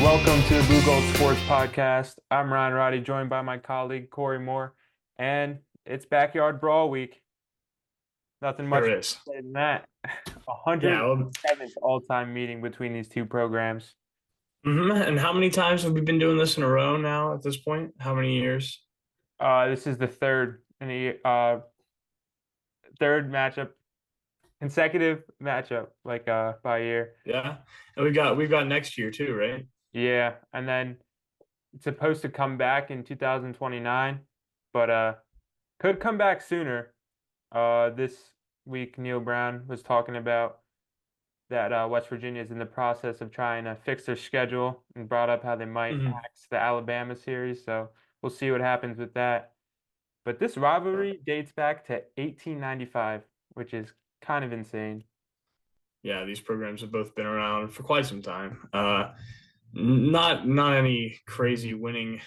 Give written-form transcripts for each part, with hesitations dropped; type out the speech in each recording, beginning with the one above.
Welcome to the Blue Gold Sports Podcast. I'm Roddy, joined by my colleague Korey Moore, and it's Backyard Brawl Week. Nothing Sure much to is. say than that. Yeah. Well, 107th all-time meeting between these two programs. And how many times have we been doing this in a row now at this point? How many years? This is the third matchup, consecutive matchup, by year. Yeah. And we've got next year too, right? Yeah, and then it's supposed to come back in 2029, but could come back sooner. This week, Neil Brown was talking about that West Virginia is in the process of trying to fix their schedule and brought up how they might hmm axe the Alabama series. So we'll see what happens with that. But this rivalry dates back to 1895, which is kind of insane. Yeah, these programs have both been around for quite some time. Not any crazy winning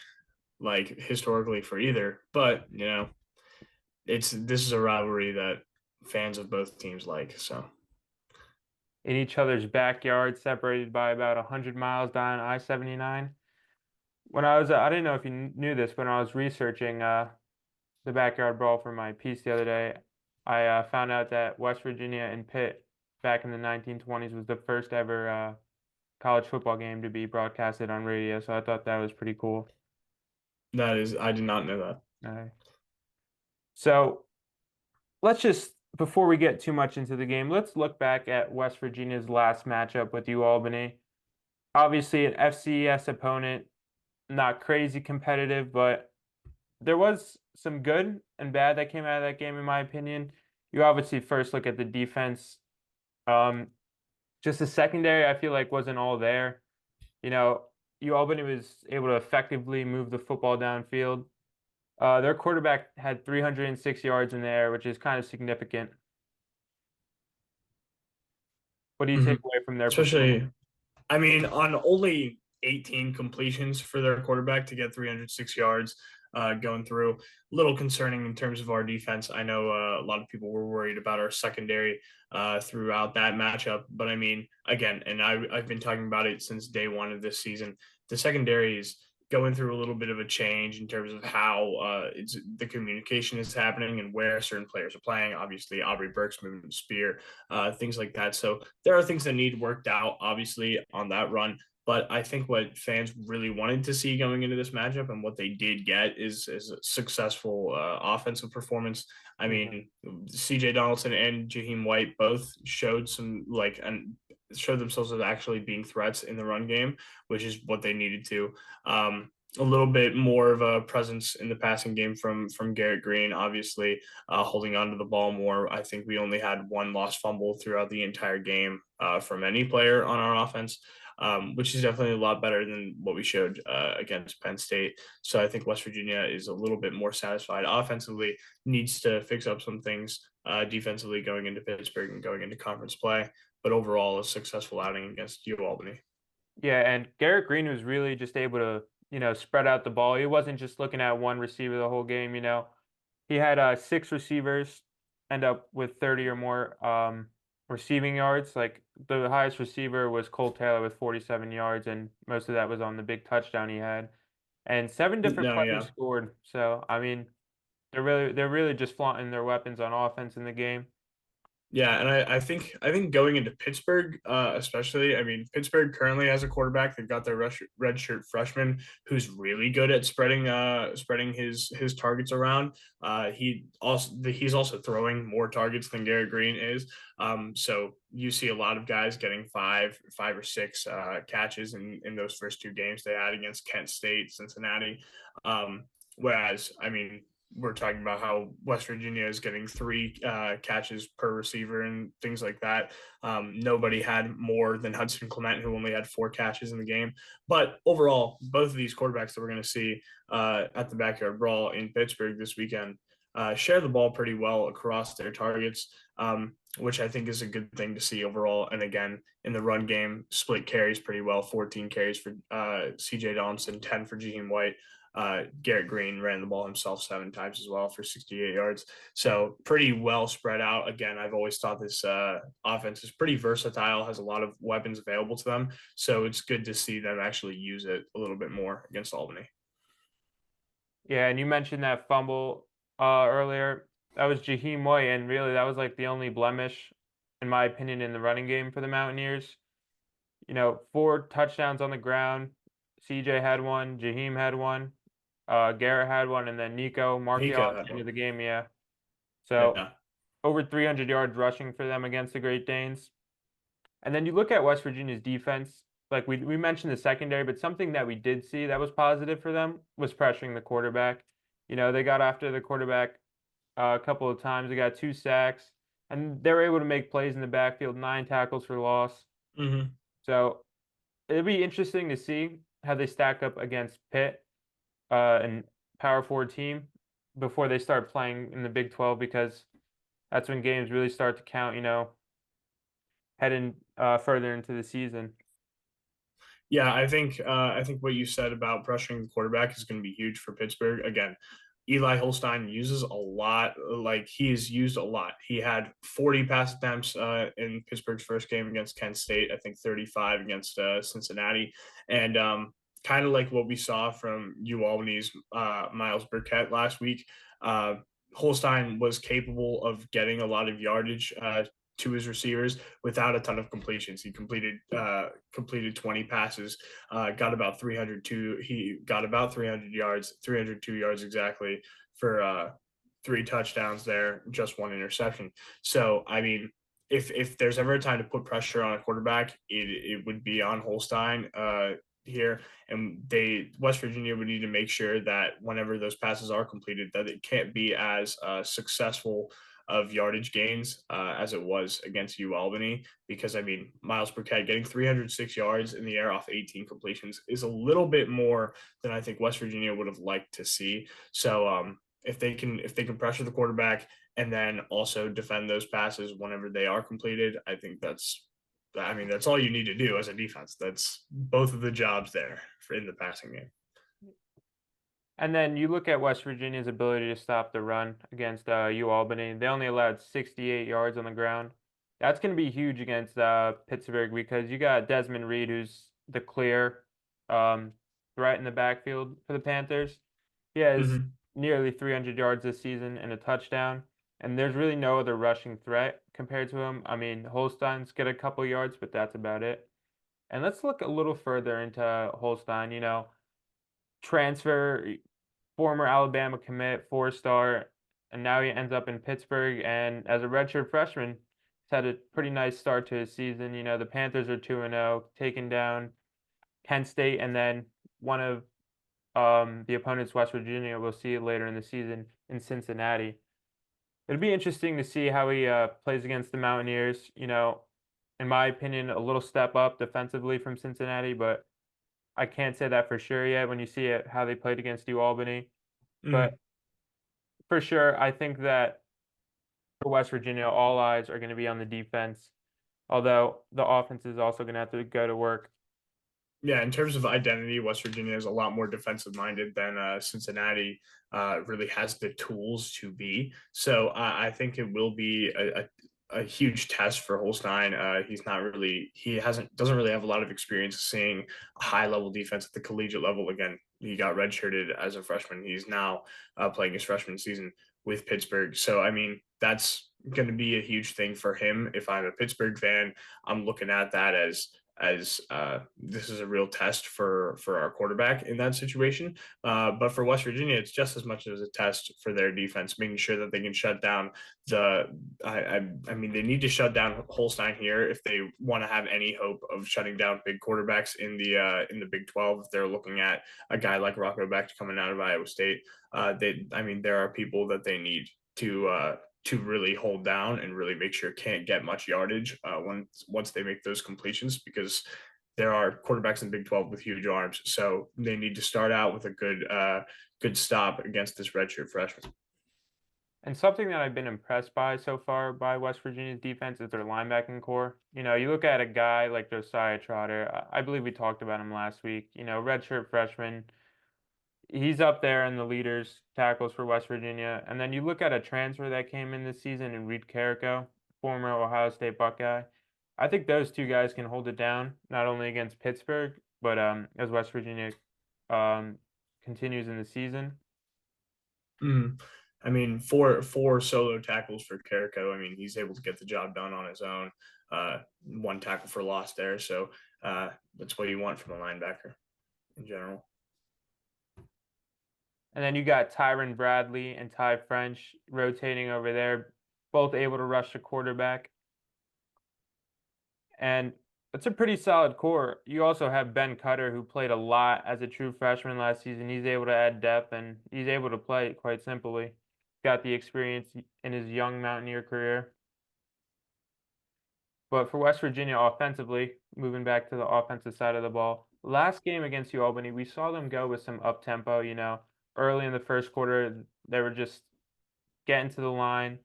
like historically for either, but it's this is a rivalry that fans of both teams like. So In each other's backyard, separated by about 100 miles down I-79. I didn't know if you knew this, when I was researching the backyard brawl for my piece the other day, I found out that West Virginia and Pitt back in the 1920s was the first ever college football game to be broadcasted on radio. So I thought that was pretty cool. I did not know that. Uh, so let's just, before we get too much into the game, let's look back at West Virginia's last matchup with UAlbany. Obviously, an FCS opponent, not crazy competitive, but there was some good and bad that came out of that game, in my opinion. You obviously first look at the defense. Um, just the secondary, I feel like wasn't all there. You know, Albany was able to effectively move the football downfield. Their quarterback had 306 yards in the air, which is kind of significant. What do you hmm take away from their performance? Especially I mean, on only 18 completions for their quarterback to get 306 yards going through, a little concerning in terms of our defense. I know a lot of people were worried about our secondary throughout that matchup, but I mean, again, and I've been talking about it since day one of this season. The secondary is going through a little bit of a change in terms of how the communication is happening and where certain players are playing. Obviously, Aubrey Burke's moving the spear, things like that. So there are things that need worked out, obviously, on that run. But I think what fans really wanted to see going into this matchup and what they did get is a successful offensive performance. I Mhm. mean, CJ Donaldson and Jaheim White both showed and showed themselves as actually being threats in the run game, which is what they needed to. A little bit more of a presence in the passing game from Garrett Green, obviously holding on to the ball more. I think we only had one lost fumble throughout the entire game from any player on our offense, which is definitely a lot better than what we showed against Penn State. So I think West Virginia is a little bit more satisfied offensively, needs to fix up some things defensively going into Pittsburgh and going into conference play. But overall, a successful outing against U Albany. Yeah, and Garrett Green was really just able to, spread out the ball. He wasn't just looking at one receiver the whole game. He had six receivers end up with 30 or more receiving yards. Like the highest receiver was Cole Taylor with 47 yards, and most of that was on the big touchdown he had. And seven different No, players yeah. scored. So I mean, they're really just flaunting their weapons on offense in the game. Yeah, and I think going into Pittsburgh, especially, I mean, Pittsburgh currently has a quarterback. They've got their redshirt freshman who's really good at spreading his targets around. He's also throwing more targets than Garrett Green is. So you see a lot of guys getting five or six catches in those first two games they had against Kent State, Cincinnati. Whereas, I mean, we're talking about how West Virginia is getting three catches per receiver and things like that. Nobody had more than Hudson Clement, who only had four catches in the game. But overall, both of these quarterbacks that we're going to see at the Backyard Brawl in Pittsburgh this weekend share the ball pretty well across their targets, which I think is a good thing to see overall. And again, in the run game, split carries pretty well, 14 carries for CJ Donaldson, 10 for Jaheim White. Garrett Green ran the ball himself 7 times as well for 68 yards. So pretty well spread out. Again, I've always thought this offense is pretty versatile, has a lot of weapons available to them. So it's good to see them actually use it a little bit more against Albany. Yeah, and you mentioned that fumble earlier. That was Jaheim Moy, and really that was like the only blemish, in my opinion, in the running game for the Mountaineers. 4 touchdowns on the ground. CJ had one, Jaheim had one, Garrett had one, and then Nico Marchiol Nico at had the end of one. the game. Yeah. So Yeah. over 300 yards rushing for them against the Great Danes. And then you look at West Virginia's defense, like we mentioned the secondary, but something that we did see that was positive for them was pressuring the quarterback. They got after the quarterback a couple of times. They got 2 sacks, and they were able to make plays in the backfield, 9 tackles for loss. Hmm. So it'll be interesting to see how they stack up against Pitt, and Power Four team before they start playing in the Big 12 because that's when games really start to count, heading further into the season. Yeah, I think what you said about pressuring the quarterback is going to be huge for Pittsburgh. Again, Eli Holstein uses a lot, like he is used a lot. He had 40 pass attempts in Pittsburgh's first game against Kent State, I think 35 against Cincinnati. And kind of like what we saw from UAlbany's Miles Burkett last week, uh, Holstein was capable of getting a lot of yardage to his receivers without a ton of completions. He completed 20 passes, got about 302. He got about 300 yards, 302 yards exactly for 3 touchdowns there, just 1 interception. So I mean, if there's ever a time to put pressure on a quarterback, it would be on Holstein. Here, and West Virginia would need to make sure that whenever those passes are completed, that it can't be as successful of yardage gains as it was against UAlbany. Because I mean, Miles Burkett getting 306 yards in the air off 18 completions is a little bit more than I think West Virginia would have liked to see. So if they can pressure the quarterback and then also defend those passes whenever they are completed, I mean, that's all you need to do as a defense. That's both of the jobs there in the passing game. And then you look at West Virginia's ability to stop the run against UAlbany. They only allowed 68 yards on the ground. That's going to be huge against Pittsburgh because you got Desmond Reed, who's the clear um, threat in the backfield for the Panthers. He has Mm-hmm. nearly 300 yards this season and a touchdown. And there's really no other rushing threat compared to him. I mean, Holstein's get a couple yards, but that's about it. And let's look a little further into Holstein. Transfer, former Alabama commit, 4-star, and now he ends up in Pittsburgh. And as a redshirt freshman, he's had a pretty nice start to his season. The Panthers are 2-0, taking down Kent State, and then one of the opponents, West Virginia. We'll see it later in the season in Cincinnati. It'll be interesting to see how he plays against the Mountaineers. In my opinion, a little step up defensively from Cincinnati, but I can't say that for sure yet when you see it, how they played against UAlbany. But Mm-hmm. for sure, I think that for West Virginia, all eyes are going to be on the defense, although the offense is also going to have to go to work. Yeah, in terms of identity, West Virginia is a lot more defensive minded than Cincinnati really has the tools to be. So I think it will be a huge test for Holstein. He doesn't really have a lot of experience seeing a high level defense at the collegiate level. Again, he got redshirted as a freshman. He's now playing his freshman season with Pittsburgh. So I mean, that's going to be a huge thing for him. If I'm a Pittsburgh fan, I'm looking at that as this is a real test for our quarterback in that situation. But for West Virginia, it's just as much as a test for their defense, making sure that they can shut down the. I mean, they need to shut down Holstein here if they want to have any hope of shutting down big quarterbacks in the Big 12. If they're looking at a guy like Rocco Becht coming out of Iowa State, I mean, there are people that they need to really hold down and really make sure can't get much yardage once they make those completions, because there are quarterbacks in the Big 12 with huge arms. So they need to start out with a good stop against this redshirt freshman. And something that I've been impressed by so far by West Virginia's defense is their linebacking core. You look at a guy like Josiah Trotter. I believe we talked about him last week. Redshirt freshman. he's up there in the leaders tackles for West Virginia. And then you look at a transfer that came in this season in Reed Carrico, former Ohio State Buckeye. I think those two guys can hold it down, not only against Pittsburgh, but as West Virginia um, continues in the season. Mm. I mean, four solo tackles for Carrico. I mean, he's able to get the job done on his own. One tackle for loss there, so that's what you want from a linebacker in general. And then you got Tyron Bradley and Ty French rotating over there, both able to rush the quarterback. And it's a pretty solid core. You also have Ben Cutter, who played a lot as a true freshman last season. He's able to add depth and he's able to play quite simply. Got the experience in his young Mountaineer career. But for West Virginia offensively, moving back to the offensive side of the ball, last game against UAlbany, we saw them go with some up tempo. Early in the first quarter, they were just getting to the line,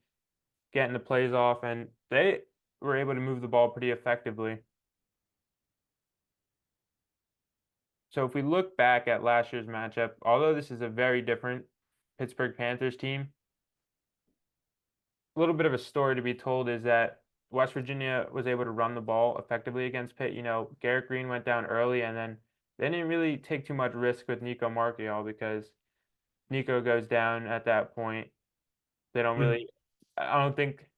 getting the plays off, and they were able to move the ball pretty effectively. So if we look back at last year's matchup, although this is a very different Pittsburgh Panthers team, a little bit of a story to be told is that West Virginia was able to run the ball effectively against Pitt. Garrett Green went down early, and then they didn't really take too much risk with Nico Marchiol because Nico goes down at that point. They don't Mm. really, I don't think,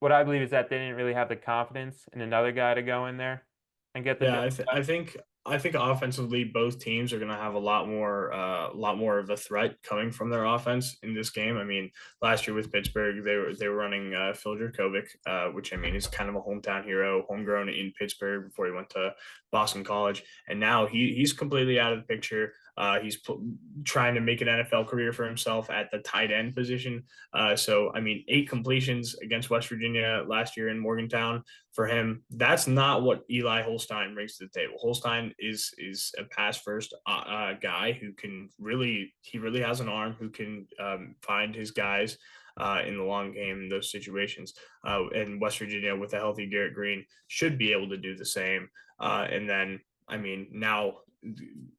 what I believe is that they didn't really have the confidence in another guy to go in there and get the Yeah, job done. I think offensively both teams are going to have a lot more of a threat coming from their offense in this game. I mean, last year with Pittsburgh, they were running Phil Jurkovec, which I mean is kind of a hometown hero, homegrown in Pittsburgh before he went to Boston College, and now he's completely out of the picture. Trying to make an NFL career for himself at the tight end position. So I mean, 8 completions against West Virginia last year in Morgantown for him. That's not what Eli Holstein brings to the table. Holstein is a pass first guy who can really has an arm who can find his guys. In the long game in those situations, and West Virginia with a healthy Garrett Green should be able to do the same. And then, I mean, now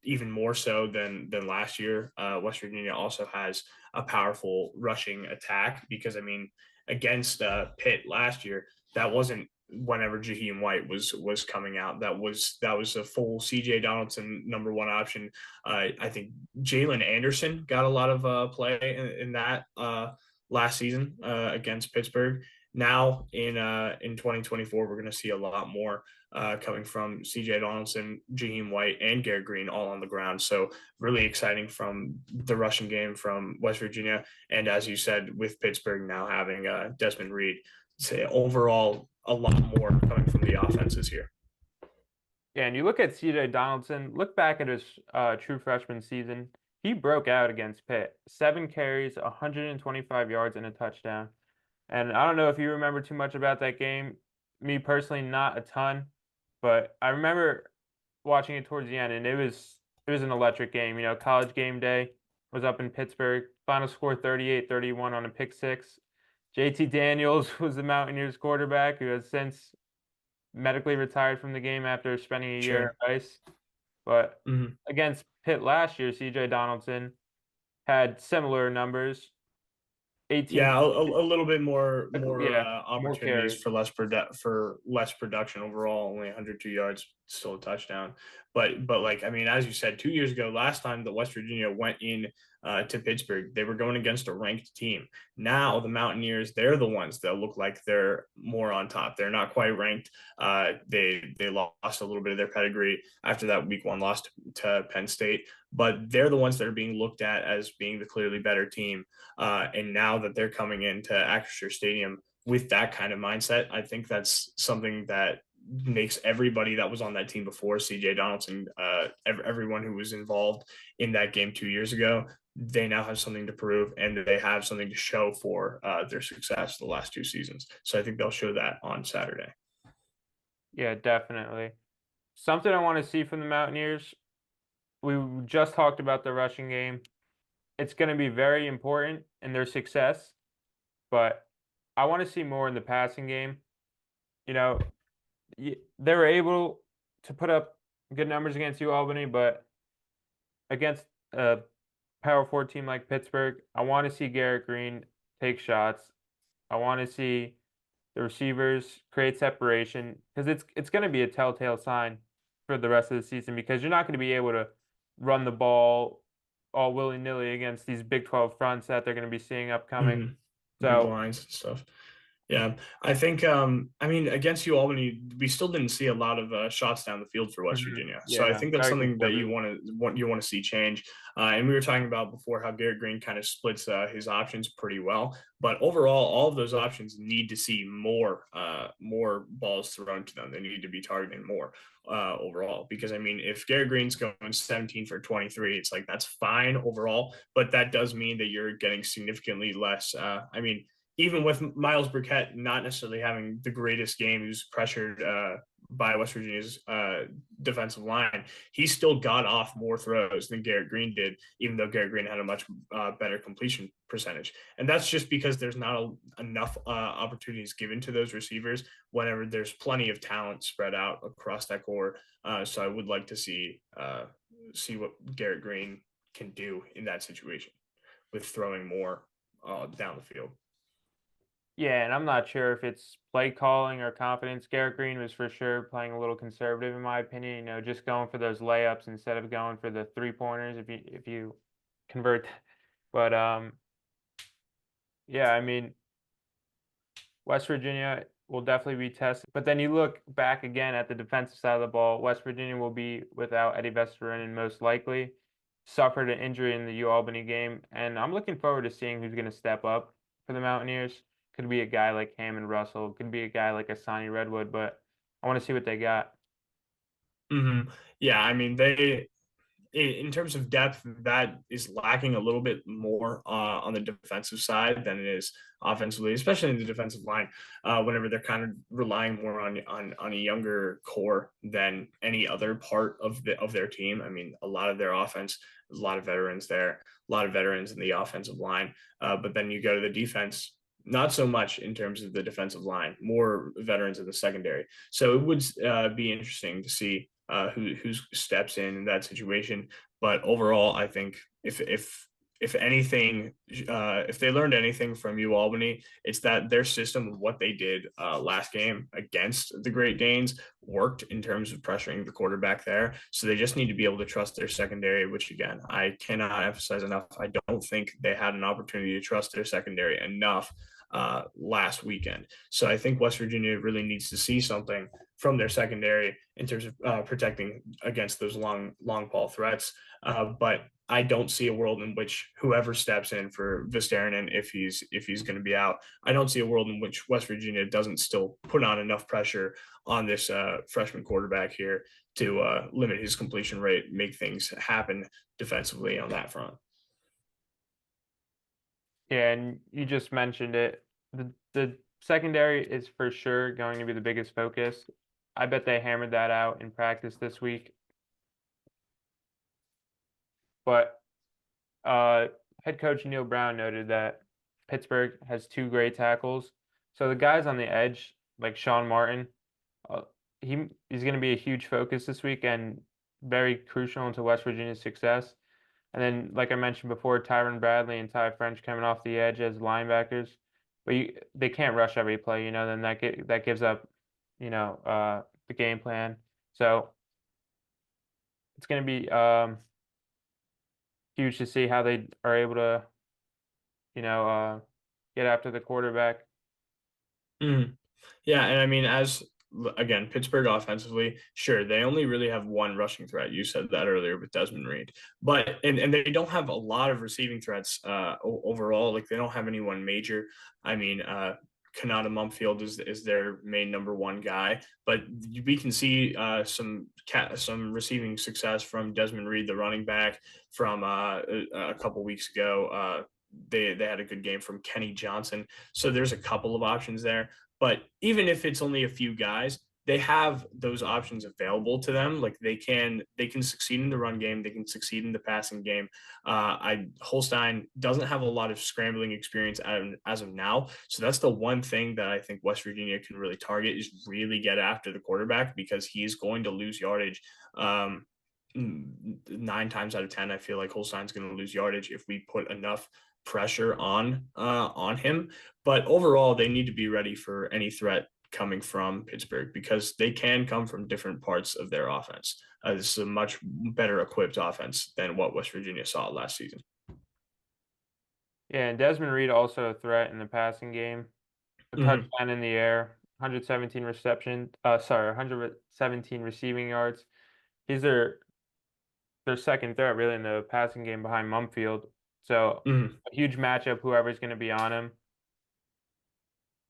even more so than last year, West Virginia also has a powerful rushing attack because I mean, against Pitt last year, that wasn't whenever Jaheim White was coming out. That was a full CJ Donaldson #1 option. I think Jalen Anderson got a lot of play in that last season against Pittsburgh. Now in 2024, we're going to see a lot more coming from CJ Donaldson, Jaheim White, and Garrett Green all on the ground. So really exciting from the rushing game from West Virginia, and as you said, with Pittsburgh now having Desmond Reed, say overall a lot more coming from the offenses here. Yeah, and you look at CJ Donaldson, look back at his true freshman season. He broke out against Pitt. 7 carries, 125 yards, and a touchdown. And I don't know if you remember too much about that game. Me personally, not a ton, but I remember watching it towards the end, and it was an electric game. College game day was up in Pittsburgh. Final score 38-31 on a pick six. JT Daniels was the Mountaineers quarterback who has since medically retired from the game after spending a year Sure. in ice. But Mm-hmm. against Pitt last year, CJ Donaldson had similar numbers, 18, Yeah, a little bit more yeah, more opportunities carries. for less production overall. Only 102 yards, still a touchdown. But like I mean, as you said, 2 years ago, last time that West Virginia went in to Pittsburgh, they were going against a ranked team. Now the Mountaineers, they're the ones that look like they're more on top. They're not quite ranked. They lost a little bit of their pedigree after that week 1 loss to Penn State, but they're the ones that are being looked at as being the clearly better team. And now that they're coming into Acrisure Stadium with that kind of mindset, I think that's something that makes everybody that was on that team before CJ Donaldson, everyone who was involved in that game 2 years ago, they now have something to prove and they have something to show for their success the last 2 seasons. So I think they'll show that on Saturday. Yeah, definitely. Something I want to see from the Mountaineers. We just talked about the rushing game. It's going to be very important in their success, but I want to see more in the passing game. You know, they were able to put up good numbers against UAlbany, but against a power four team like Pittsburgh, I want to see Garrett Green take shots. I want to see the receivers create separation because it's going to be a telltale sign for the rest of the season because you're not going to be able to run the ball all willy-nilly against these Big 12 fronts that they're going to be seeing upcoming. Big So, lines and stuff. Yeah, I think. I mean, against you Albany, we still didn't see a lot of shots down the field for West Virginia. So I yeah, think that's very something that conservative. you want to see change. And we were talking about before how Garrett Green kind of splits his options pretty well. But overall, all of those options need to see more balls thrown to them. They need to be targeting more overall. Because I mean, if Garrett Green's going 17 for 23, it's like that's fine overall. But that does mean that you're getting significantly less. I mean, even with Miles Burkett not necessarily having the greatest game, he was pressured by West Virginia's defensive line. He still got off more throws than Garrett Green did, even though Garrett Green had a much better completion percentage. And that's just because there's not enough opportunities given to those receivers whenever there's plenty of talent spread out across that core. So I would like to see what Garrett Green can do in that situation with throwing more down the field. Yeah, and I'm not sure if it's play calling or confidence. Garrett Green was for sure playing a little conservative in my opinion, just going for those layups instead of going for the three-pointers if you convert. But yeah, I mean, West Virginia will definitely be tested. But then you look back again at the defensive side of the ball, West Virginia will be without Eddie Vesperin most likely. Suffered an injury in the U-Albany game, and I'm looking forward to seeing who's going to step up for the Mountaineers. Could be a guy like Hammond Russell, could be a guy like Asani Redwood, but I want to see what they got. Yeah, I mean they in terms of depth, that is lacking a little bit more on the defensive side than it is offensively, especially in the defensive line. Whenever they're kind of relying more on a younger core than any other part of their team. I mean, a lot of their offense, there's a lot of veterans there, a lot of veterans in the offensive line. But then you go to the defense. Not so much in terms of the defensive line, more veterans in the secondary. So it would be interesting to see who steps in that situation. But overall, I think if anything, if they learned anything from U Albany, it's that their system of what they did last game against the Great Danes worked in terms of pressuring the quarterback there. So they just need to be able to trust their secondary, which again, I cannot emphasize enough. I don't think they had an opportunity to trust their secondary enough last weekend. So I think West Virginia really needs to see something from their secondary in terms of protecting against those long ball threats. But I don't see a world in which whoever steps in for Vistaranen, if he's going to be out, I don't see a world in which West Virginia doesn't still put on enough pressure on this freshman quarterback here to limit his completion rate, make things happen defensively on that front. Yeah, and you just mentioned it. The secondary is for sure going to be the biggest focus. I bet they hammered that out in practice this week. But Uh, head coach Neil Brown noted that Pittsburgh has two great tackles. So the guys on the edge, like Sean Martin, uh, he's going to be a huge focus this week and very crucial into West Virginia's success. And then, like I mentioned before, Tyron Bradley and Ty French coming off the edge as linebackers, but they can't rush every play, then that gives up, the game plan. So it's going to be huge to see how they are able to you know, uh, get after the quarterback. Mm. Yeah, and I mean, as again, Pittsburgh offensively, sure, they only really have one rushing threat. You said that earlier with Desmond Reed, but and they don't have a lot of receiving threats overall. Like they don't have anyone major. I mean, Kanata Mumfield is their main number one guy, but we can see some receiving success from Desmond Reed, the running back from a couple weeks ago. They had a good game from Kenny Johnson. So there's a couple of options there. But even if it's only a few guys, they have those options available to them. Like they can succeed in the run game, they can succeed in the passing game. I Holstein doesn't have a lot of scrambling experience as of now, so that's the one thing that I think West Virginia can really target is really get after the quarterback because he's going to lose yardage. nine times out of 10, I feel like Holstein's going to lose yardage if we put enough pressure on him. But overall, they need to be ready for any threat coming from Pittsburgh because they can come from different parts of their offense. This is a much better equipped offense than what West Virginia saw last season. Yeah, and Desmond Reed also a threat in the passing game. A Mm-hmm. touchdown in the air, 117 reception. 117 receiving yards. He's their second threat really in the passing game behind Mumfield. So Mm-hmm. a huge matchup, whoever's going to be on him.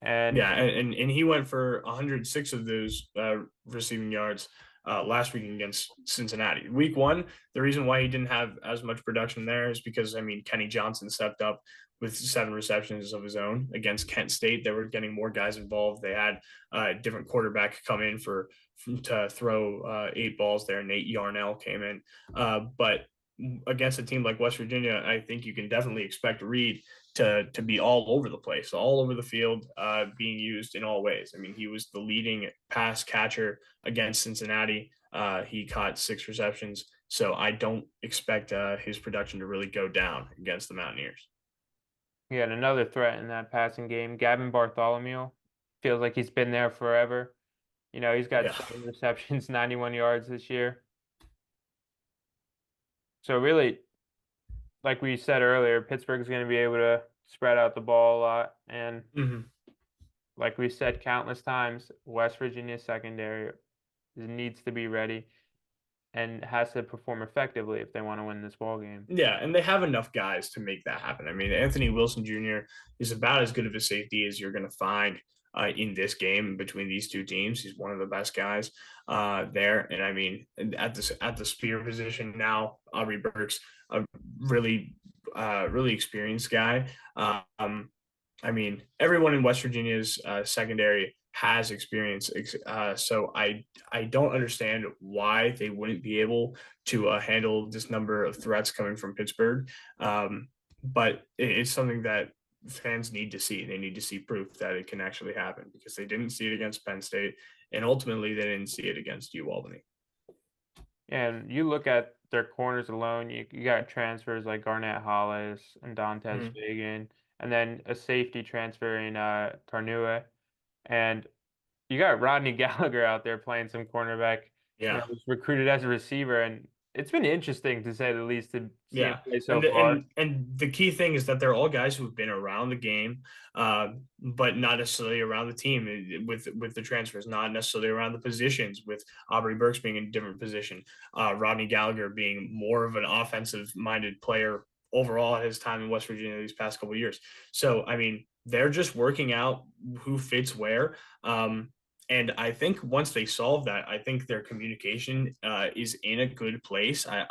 And Yeah, and he went for 106 of those receiving yards last week against Cincinnati. Week one, the reason why he didn't have as much production there is because, I mean, Kenny Johnson stepped up with 7 receptions of his own against Kent State. They were getting more guys involved. They had a different quarterback come in to throw 8 balls there. Nate Yarnell came in, but against a team like West Virginia, I think you can definitely expect Reed to be all over the place, all over the field, being used in all ways. I mean, he was the leading pass catcher against Cincinnati. He caught 6 receptions, so I don't expect his production to really go down against the Mountaineers. he had another threat in that passing game. Gavin Bartholomew feels like he's been there forever. He's got Yeah. 7 receptions, 91 yards this year. So really, like we said earlier, Pittsburgh's going to be able to spread out the ball a lot. And Mm-hmm. like we said countless times, West Virginia secondary needs to be ready and has to perform effectively if they want to win this ball game. Yeah, and they have enough guys to make that happen. I mean, Anthony Wilson Jr. is about as good of a safety as you're going to find in this game between these two teams. He's one of the best guys there, and I mean, at the spear position now, Aubrey Burks, a really experienced guy. I mean, everyone in West Virginia's secondary has experience. So I don't understand why they wouldn't be able to handle this number of threats coming from Pittsburgh. But it's something that fans need to see. They need to see proof that it can actually happen because they didn't see it against Penn State, and ultimately they didn't see it against U Albany. And you look at their corners alone, you got transfers like Garnett Hollis and Dantes Mm-hmm. Fagan, and then a safety transfer in Tarnua. And you got Rodney Gallagher out there playing some cornerback, Yeah. was recruited as a receiver. And it's been interesting to say the least to see him Yeah, play so and the, far. and the key thing is that they're all guys who've been around the game, but not necessarily around the team. With the transfers, not necessarily around the positions. With Aubrey Burks being in a different position, Rodney Gallagher being more of an offensive-minded player overall at his time in West Virginia these past couple of years. So, I mean, they're just working out who fits where. And I think once they solve that, I think their communication is in a good place. I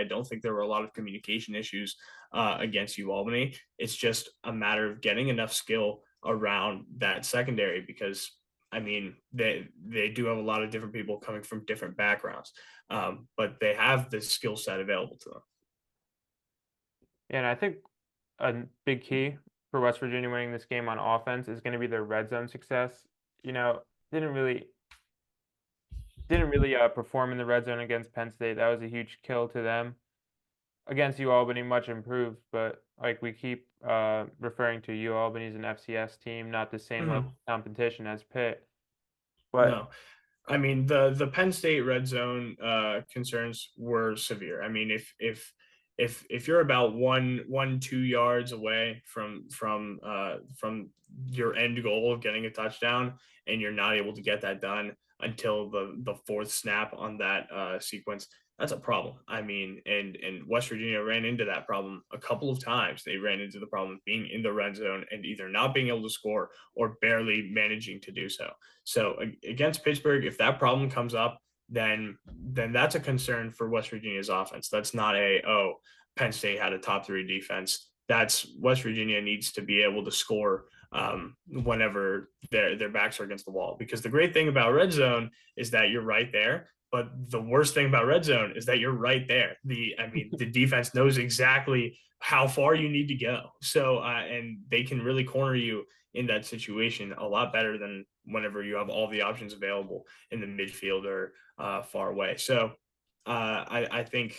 don't think there were a lot of communication issues against U Albany. It's just a matter of getting enough skill around that secondary because I mean they do have a lot of different people coming from different backgrounds, but they have the skill set available to them. And I think a big key for West Virginia winning this game on offense is going to be their red zone success. You know, didn't really didn't really perform in the red zone against Penn State. That was a huge kill to them. Against U Albany, much improved, but like we keep referring to, U Albany's an FCS team, not the same level Mm-hmm. of competition as Pitt. But No, I mean the Penn State red zone concerns were severe. I mean if you're about 2 yards away from your end goal of getting a touchdown and you're not able to get that done until the fourth snap on that sequence, that's a problem. I mean, and West Virginia ran into that problem a couple of times. They ran into the problem of being in the red zone and either not being able to score or barely managing to do so. So against Pittsburgh, if that problem comes up, then that's a concern for West Virginia's offense. That's not Penn State had a top three defense. That's West Virginia needs to be able to score whenever their backs are against the wall. Because the great thing about red zone is that you're right there. But the worst thing about red zone is that you're right there. The defense knows exactly how far you need to go. So and they can really corner you in that situation a lot better than whenever you have all the options available in the midfield or far away. So I think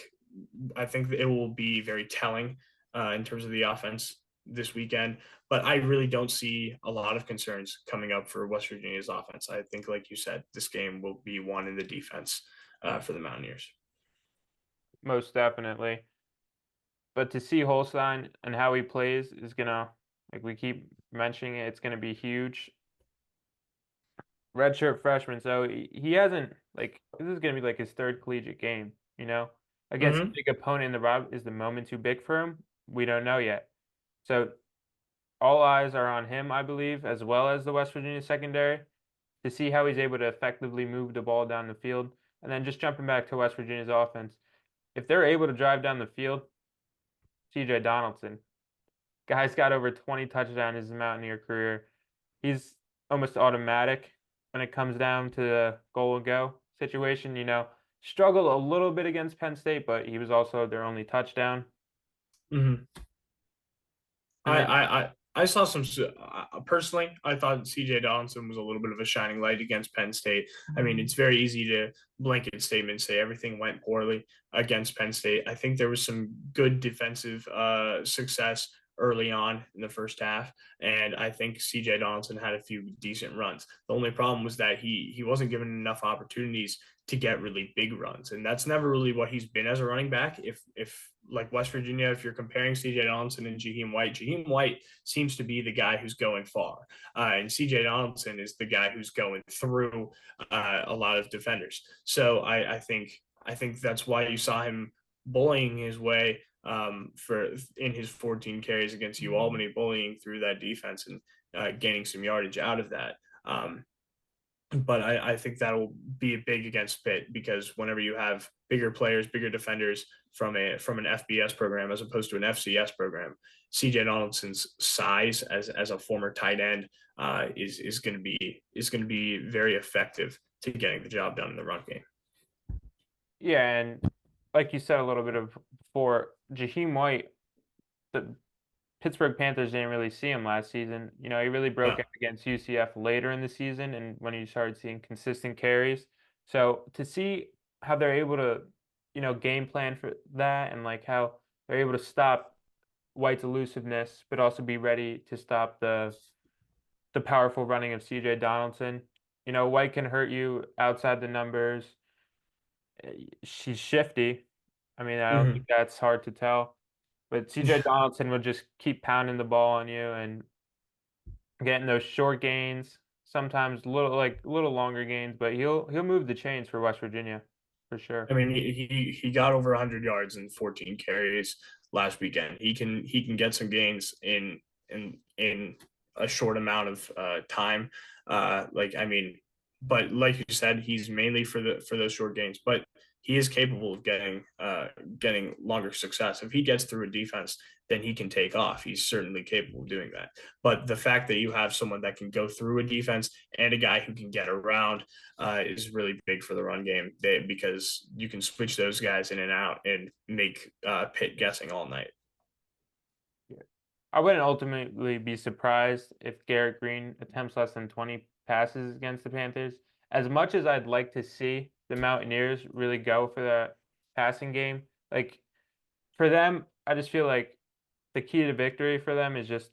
it will be very telling in terms of the offense this weekend. But I really don't see a lot of concerns coming up for West Virginia's offense. I think, like you said, this game will be won in the defense for the Mountaineers. Most definitely. But to see Holstein and how he plays is gonna, like we keep mentioning it, it's gonna be huge. Redshirt freshman, so he hasn't like this is gonna be like his third collegiate game, against a Mm-hmm. big opponent in the route. Is the moment too big for him? We don't know yet. So all eyes are on him, I believe, as well as the West Virginia secondary to see how he's able to effectively move the ball down the field. And then just jumping back to West Virginia's offense, if they're able to drive down the field, CJ Donaldson, guy's got over 20 touchdowns in his Mountaineer career. He's almost automatic when it comes down to the goal and go situation. Struggled a little bit against Penn State, but he was also their only touchdown. Mm-hmm. And then, I saw some personally. I thought C.J. Donaldson was a little bit of a shining light against Penn State. I mean, it's very easy to blanket statement say everything went poorly against Penn State. I think there was some good defensive success early on in the first half, and I think C.J. Donaldson had a few decent runs. The only problem was that he wasn't given enough opportunities to get really big runs, and that's never really what he's been as a running back. If like West Virginia, if you're comparing C.J. Donaldson and Jaheim White seems to be the guy who's going far, and C.J. Donaldson is the guy who's going through a lot of defenders. So I think that's why you saw him bullying his way for in his 14 carries against UAlbany, bullying through that defense and gaining some yardage out of that. But I think that'll be big against Pitt because whenever you have bigger players, bigger defenders from an FBS program as opposed to an FCS program, CJ Donaldson's size as a former tight end is going to be very effective to getting the job done in the run game. yeah, and like you said a little bit of before, Jaheim White, the Pittsburgh Panthers didn't really see him last season. He really broke No. out against UCF later in the season and when you started seeing consistent carries. So to see how they're able to, game plan for that and like how they're able to stop White's elusiveness, but also be ready to stop the powerful running of CJ Donaldson. White can hurt you outside the numbers. She's shifty. I mean, I don't think Mm-hmm. that's hard to tell. But CJ Donaldson will just keep pounding the ball on you and getting those short gains, sometimes little longer gains, but he'll move the chains for West Virginia for I sure. mean, he got over 100 yards and 14 carries last weekend. He can get some gains in a short amount of time. I mean, but like you said, he's mainly for those short gains. But he is capable of getting longer success. If he gets through a defense, then he can take off. He's certainly capable of doing that. But the fact that you have someone that can go through a defense and a guy who can get around is really big for the run game because you can switch those guys in and out and make Pitt guessing all night. Yeah. I wouldn't ultimately be surprised if Garrett Green attempts less than 20 passes against the Panthers. As much as I'd like to see the Mountaineers really go for that passing game, like for them, I just feel like the key to victory for them is just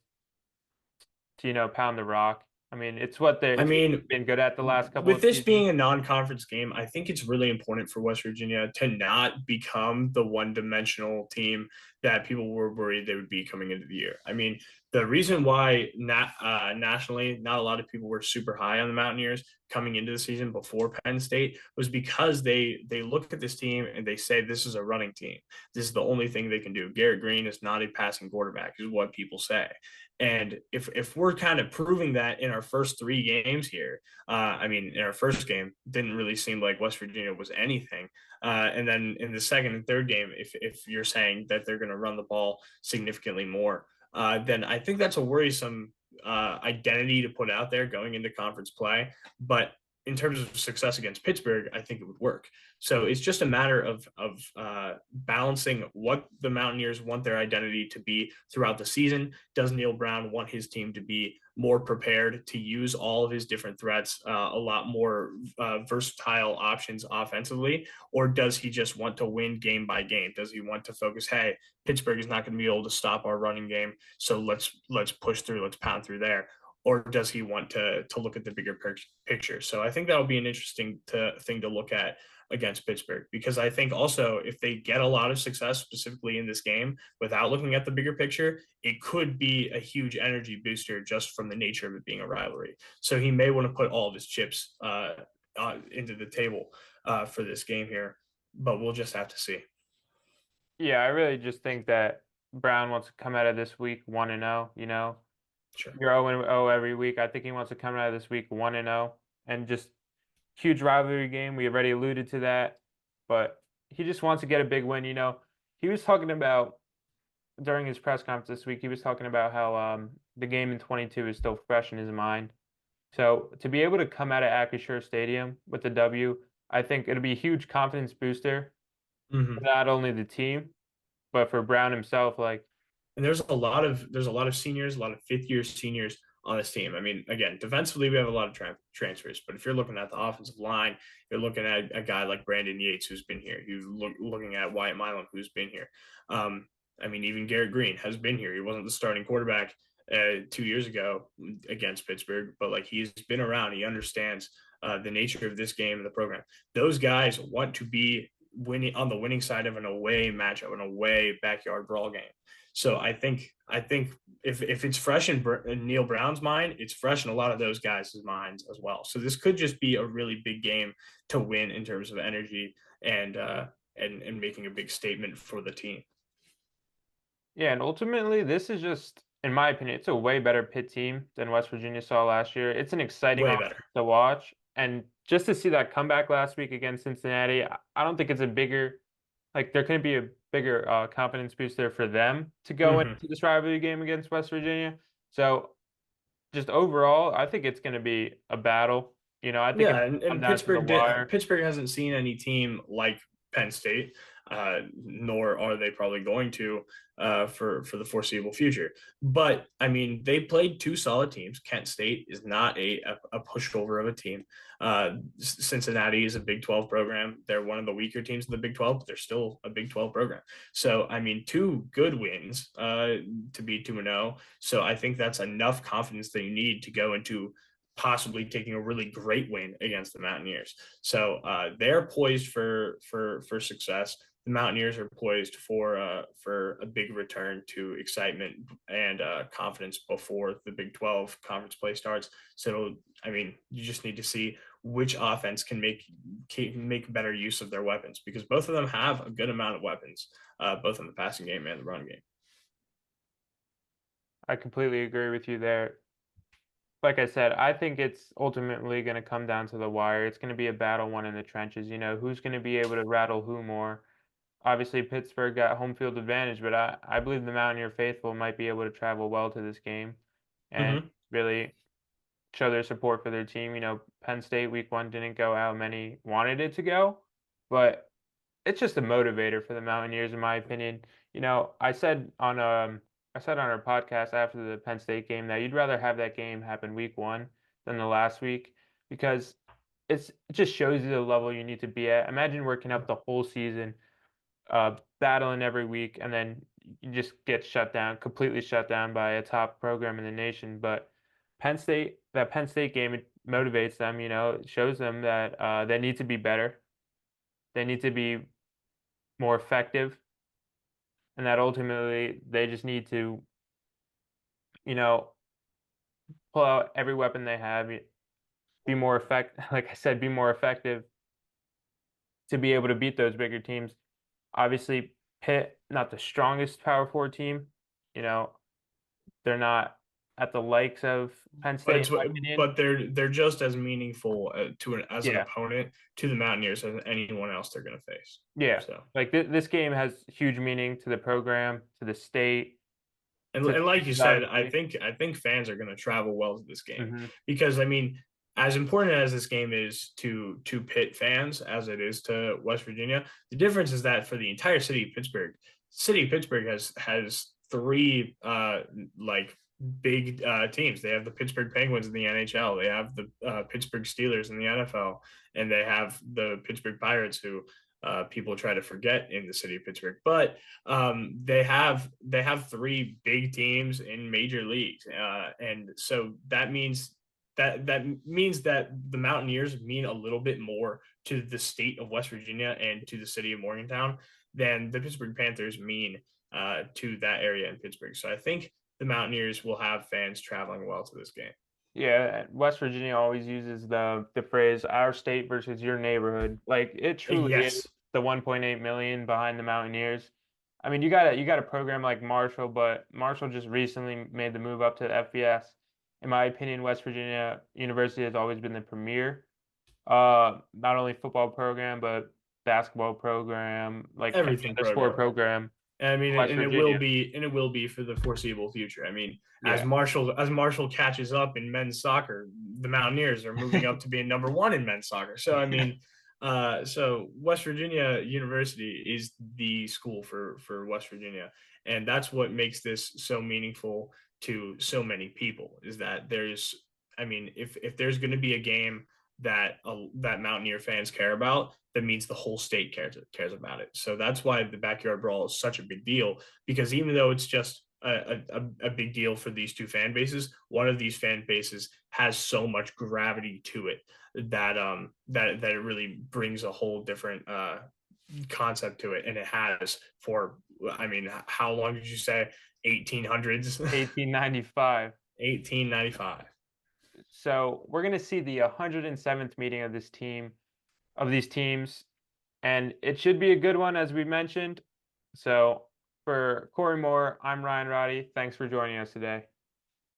to, pound the rock. I mean, it's what I they've mean, been good at the last couple with of this seasons. being a non-conference game, I think it's really important for West Virginia to not become the one-dimensional team that people were worried they would be coming into the year. I mean, the reason why nationally not a lot of people were super high on the Mountaineers coming into the season before Penn State was because they look at this team and they say this is a running team. This is the only thing they can do. Garrett Green is not a passing quarterback, is what people say. And if we're kind of proving that in our first three games here, I mean, in our first game, didn't really seem like West Virginia was anything. And then in the second and third game, if you're saying that they're going to run the ball significantly more, then I think that's a worrisome identity to put out there going into conference play. But in terms of success against Pittsburgh, I think it would work. So it's just a matter of balancing what the Mountaineers want their identity to be throughout the season. Does Neil Brown want his team to be more prepared to use all of his different threats, a lot more versatile options offensively, or does he just want to win game by game? Does he want to focus, hey, Pittsburgh is not going to be able to stop our running game, so let's push through, let's pound through there? Or does he want to look at the bigger picture? So I think that would be an interesting thing to look at against Pittsburgh, because I think also if they get a lot of success specifically in this game without looking at the bigger picture, it could be a huge energy booster just from the nature of it being a rivalry. So he may want to put all of his chips into the table for this game here, but we'll just have to see. Yeah, I really just think that Brown wants to come out of this week 1-0, you know. Sure. You're 0-0 every week. I think he wants to come out of this week 1-0 and just huge rivalry game. We already alluded to that, but he just wants to get a big win, you know. He was talking about during his press conference this week, he was talking about how the game in 22 is still fresh in his mind. So to be able to come out of Acrisure Stadium with the W, I think it'll be a huge confidence booster for Mm-hmm. not only the team, but for Brown himself. Like, And there's a lot of seniors, a lot of fifth year seniors on this team. I mean, again, defensively we have a lot of transfers, but if you're looking at the offensive line, you're looking at a guy like Brandon Yates who's been here. You're looking at Wyatt Milam who's been here. I mean, even Garrett Green has been here. He wasn't the starting quarterback 2 years ago against Pittsburgh, but like he's been around. He understands the nature of this game and the program. Those guys want to be winning on the winning side of an away matchup, an away backyard brawl game. So I think if it's fresh in Neil Brown's mind, it's fresh in a lot of those guys' minds as well. So this could just be a really big game to win in terms of energy and making a big statement for the team. yeah, and ultimately, this is just, in my opinion, it's a way better Pitt team than West Virginia saw last year. It's an exciting Way offense better. to watch, and just to see that comeback last week against Cincinnati, I don't think it's a bigger, like there couldn't be a bigger confidence booster for them to go Mm-hmm. into this rivalry game against West Virginia. So just overall, I think it's going to be a battle. You know, I think Yeah, it's and come down to the wire. Pittsburgh hasn't seen any team like Penn State, nor are they probably going to for the foreseeable future. But I mean, they played two solid teams. Kent State is not a pushover of a team. Cincinnati is a Big 12 program. They're one of the weaker teams in the Big 12, but they're still a Big 12 program. So I mean, two good wins to be 2-0. So I think that's enough confidence that you need to go into possibly taking a really great win against the Mountaineers. So they're poised for success. The Mountaineers are poised for a big return to excitement and confidence before the Big 12 conference play starts. So I mean, you just need to see which offense can make better use of their weapons, because both of them have a good amount of weapons, both in the passing game and the run game. I completely agree with you there. Like I said, I think it's ultimately going to come down to the wire. It's going to be a battle won in the trenches. You know, who's going to be able to rattle who more? Obviously, Pittsburgh got home field advantage, but I believe the Mountaineer faithful might be able to travel well to this game and Mm-hmm. really show their support for their team. You know, Penn State week one didn't go how many wanted it to go, but it's just a motivator for the Mountaineers, in my opinion. You know, I said on our podcast after the Penn State game that you'd rather have that game happen week one than the last week because it just shows you the level you need to be at. Imagine working up the whole season, battling every week, and then you just get shut down, completely shut down by a top program in the nation. But that Penn State game, it motivates them. You know, it shows them that they need to be better. They need to be more effective, and that ultimately they just need to, you know, pull out every weapon they have, be more effect like I said, be more effective to be able to beat those bigger teams. Obviously, Pitt, not the strongest Power Four team. You know, they're not at the likes of Penn But State, in it's my opinion. but they're just as meaningful as an Yeah, opponent to the Mountaineers as anyone else they're going to face. yeah. So Like this game has huge meaning to the program, to the state, to the and like you fans, said, obviously. I think fans are going to travel well to this game, Hmm. because I mean, as important as this game is to Pitt fans as it is to West Virginia, the difference is that for the entire city of Pittsburgh has three like big teams. They have the Pittsburgh Penguins in the NHL. They have the Pittsburgh Steelers in the NFL, and they have the Pittsburgh Pirates, who people try to forget in the city of Pittsburgh. But they have three big teams in major leagues, and so that means that the Mountaineers mean a little bit more to the state of West Virginia and to the city of Morgantown than the Pittsburgh Panthers mean to that area in Pittsburgh. So I think the Mountaineers will have fans traveling well to this game. Yeah, West Virginia always uses the phrase "our state versus your neighborhood." Like it truly is Yes, the 1.8 million behind the Mountaineers. I mean, you got a program like Marshall, but Marshall just recently made the move up to the FBS. In my opinion, West Virginia University has always been the premier, not only football program but basketball program, like every everything other sport program. program I mean, in West and Virginia. it will be for the foreseeable future. I mean, Yeah. As Marshall catches up in men's soccer, the Mountaineers are moving up to being number one in men's soccer. So I mean, so West Virginia University is the school for West Virginia, and that's what makes this so meaningful to so many people. Is that I mean, if there's going to be a game that Mountaineer fans care about, that means the whole state cares about it. So that's why the backyard brawl is such a big deal, because even though it's just a big deal for these two fan bases, one of these fan bases has so much gravity to it that it really brings a whole different concept to it, and it has for, I mean, how long did you say? 1800s. 1895. 1895. So we're going to see the 107th meeting of these teams, and it should be a good one, as we mentioned. So for Corey Moore, I'm Ryan Roddy. Thanks for joining us today.